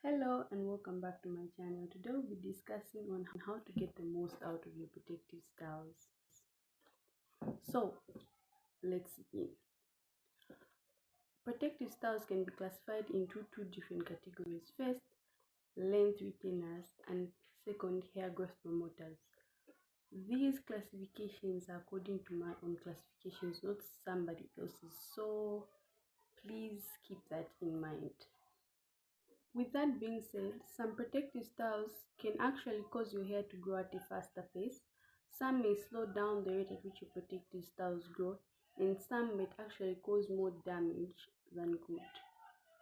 Hello and welcome back to my channel. Today we'll be discussing on how to get the most out of your protective styles. So let's begin. Protective styles can be classified into two different categories. First, length retainers, and second, hair growth promoters. These classifications are according to my own classifications, not somebody else's. So please keep that in mind. With that being said, some protective styles can actually cause your hair to grow at a faster pace. Some may slow down the rate at which your protective styles grow, and some might actually cause more damage than good.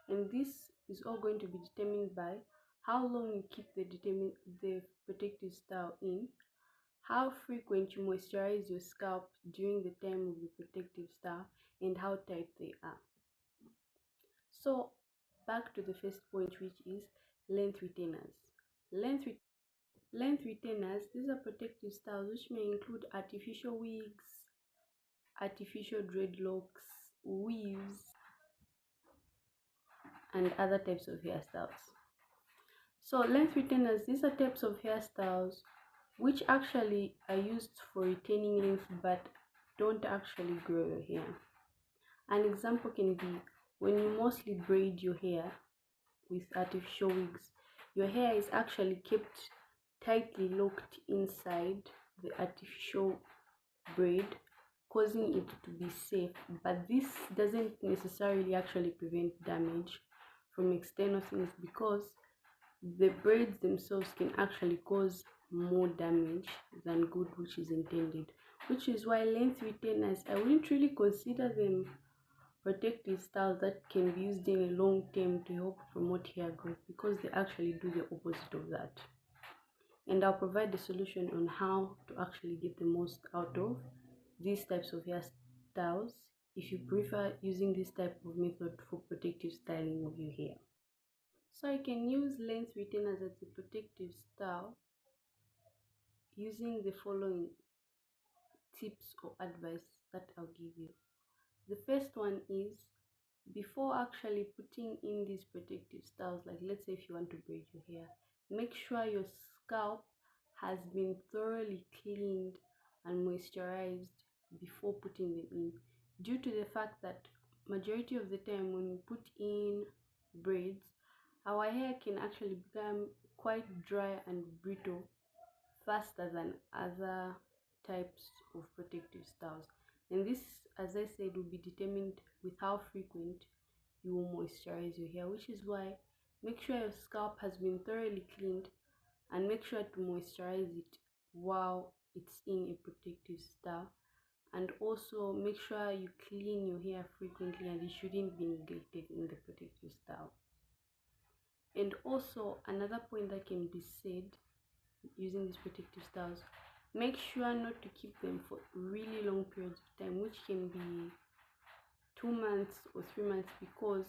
And this is all going to be determined by how long you keep the protective style in, how frequent you moisturize your scalp during the time of the protective style, and how tight they are. So back to the first point, which is length retainers. Length, length retainers, these are protective styles which may include artificial wigs, artificial dreadlocks, weaves, and other types of hairstyles. So length retainers, these are types of hairstyles which actually are used for retaining length but don't actually grow your hair. An example can be when you mostly braid your hair with artificial wigs. Your hair is actually kept tightly locked inside the artificial braid, causing it to be safe, but this doesn't necessarily actually prevent damage from external things, because the braids themselves can actually cause more damage than good, which is intended, which is why length retainers, I wouldn't really consider them protective styles that can be used in a long term to help promote hair growth, because they actually do the opposite of that. And I'll provide the solution on how to actually get the most out of these types of hairstyles if you prefer using this type of method for protective styling of your hair. So I can use length retainers as a protective style using the following tips or advice that I'll give you. The first one is, before actually putting in these protective styles, like let's say if you want to braid your hair, make sure your scalp has been thoroughly cleaned and moisturized before putting them in, due to the fact that majority of the time when we put in braids, our hair can actually become quite dry and brittle faster than other types of protective styles. And this, as I said, will be determined with how frequent you will moisturize your hair, which is why make sure your scalp has been thoroughly cleaned and make sure to moisturize it while it's in a protective style. And also make sure you clean your hair frequently, and it shouldn't be neglected in the protective style. And also another point that can be said using these protective styles, make sure not to keep them for really long periods of time, which can be 2 months or 3 months, because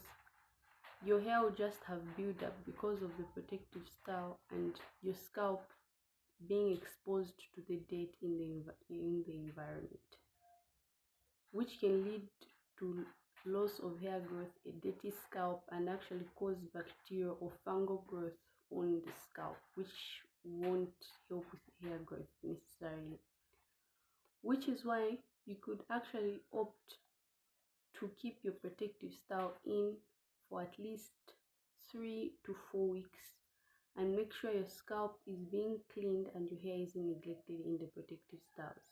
your hair will just have built up because of the protective style and your scalp being exposed to the dirt in the environment, which can lead to loss of hair growth, a dirty scalp, and actually cause bacterial or fungal growth on the scalp, which won't help with hair growth necessarily. Which is why you could actually opt to keep your protective style in for at least 3 to 4 weeks, and make sure your scalp is being cleaned and your hair isn't neglected in the protective styles.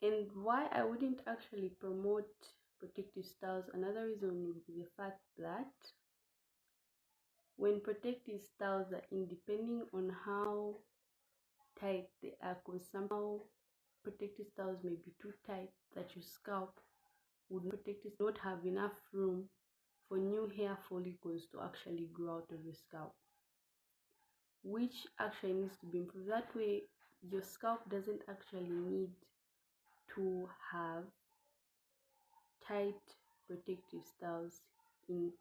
And why I wouldn't actually promote protective styles, another reason would be the fact that when protective styles are in, depending on how tight they are, because somehow protective styles may be too tight that your scalp would not have enough room for new hair follicles to actually grow out of your scalp, which actually needs to be improved. That way your scalp doesn't actually need to have tight protective styles in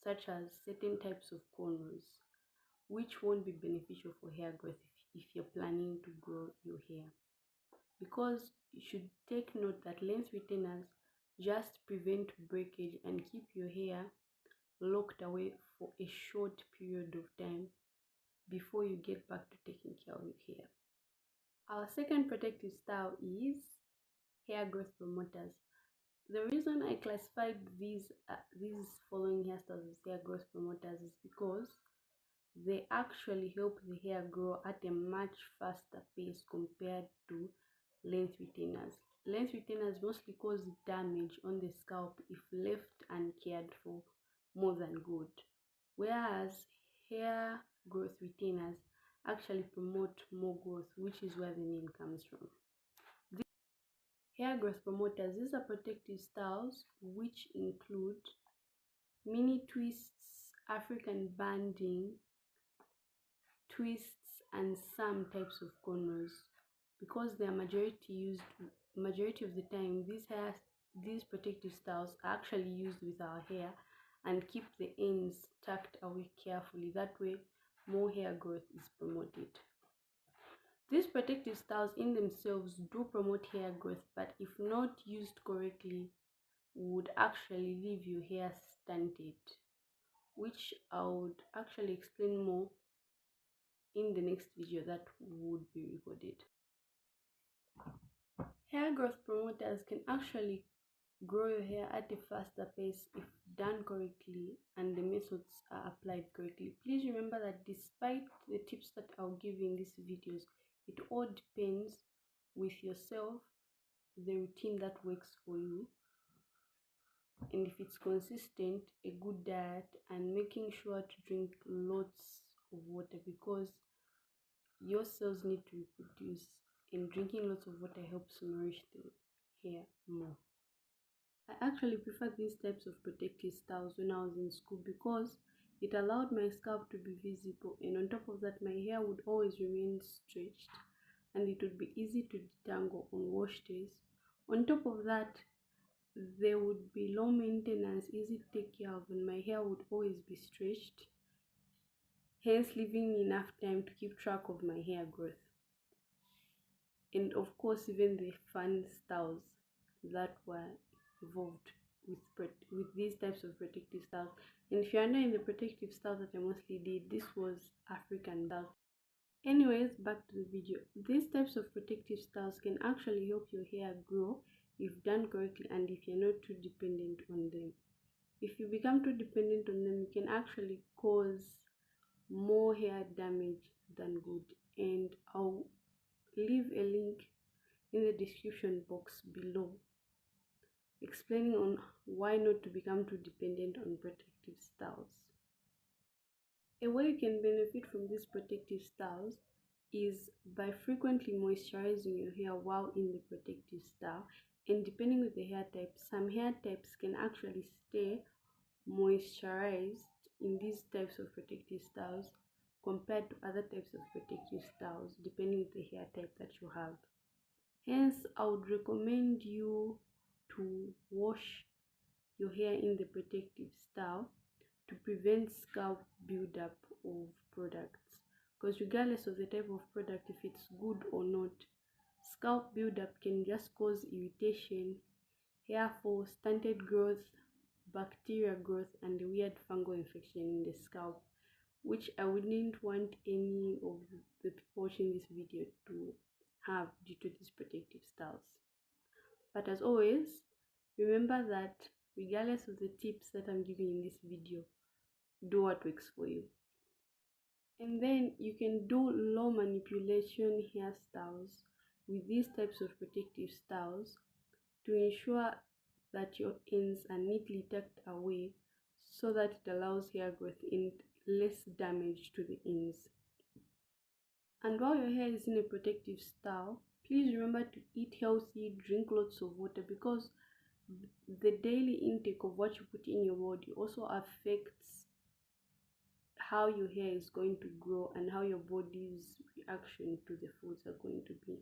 such as certain types of cornrows, which won't be beneficial for hair growth if you're planning to grow your hair. Because you should take note that length retainers just prevent breakage and keep your hair locked away for a short period of time before you get back to taking care of your hair. Our second protective style is hair growth promoters. The reason I classified these following hairstyles as hair growth promoters is because they actually help the hair grow at a much faster pace compared to length retainers. Length retainers mostly cause damage on the scalp if left uncared for more than good, whereas hair growth retainers actually promote more growth, which is where the name comes from. Hair growth promoters, these are protective styles which include mini twists, African banding, twists, and some types of corners. Because they are majority of the time, these protective styles are actually used with our hair and keep the ends tucked away carefully. That way, more hair growth is promoted. These protective styles in themselves do promote hair growth, but if not used correctly, would actually leave your hair stunted, which I would actually explain more in the next video that would be recorded. Hair growth promoters can actually grow your hair at a faster pace if done correctly and the methods are applied correctly. Please remember that despite the tips that I'll give you in these videos, it all depends with yourself, the routine that works for you, and if it's consistent, a good diet, and making sure to drink lots of water, because your cells need to reproduce, and drinking lots of water helps nourish the hair more. I actually prefer these types of protective styles when I was in school because it allowed my scalp to be visible, and on top of that, my hair would always remain stretched and it would be easy to detangle on wash days. On top of that, there would be low maintenance, easy to take care of, and my hair would always be stretched, hence leaving me enough time to keep track of my hair growth. And of course, even the fun styles that were involved with these types of protective styles. And if you are not in the protective styles that I mostly did, this was African styles. Anyways, back to the video. These types of protective styles can actually help your hair grow if done correctly and if you're not too dependent on them. If you become too dependent on them, you can actually cause more hair damage than good. And I'll leave a link in the description box below explaining on why not to become too dependent on protective styles. A way you can benefit from these protective styles is by frequently moisturizing your hair while in the protective style, and depending with the hair type, some hair types can actually stay moisturized in these types of protective styles compared to other types of protective styles depending with the hair type that you have. Hence, I would recommend you to wash your hair in the protective style to prevent scalp buildup of products, because regardless of the type of product, if it's good or not, scalp buildup can just cause irritation, hair fall, stunted growth, bacteria growth, and a weird fungal infection in the scalp, which I wouldn't want any of the people watching this video to have due to these protective styles. But as always, remember that regardless of the tips that I'm giving in this video, do what works for you. And then you can do low manipulation hairstyles with these types of protective styles to ensure that your ends are neatly tucked away so that it allows hair growth and less damage to the ends. And while your hair is in a protective style, please remember to eat healthy, drink lots of water, because the daily intake of what you put in your body also affects how your hair is going to grow and how your body's reaction to the foods are going to be.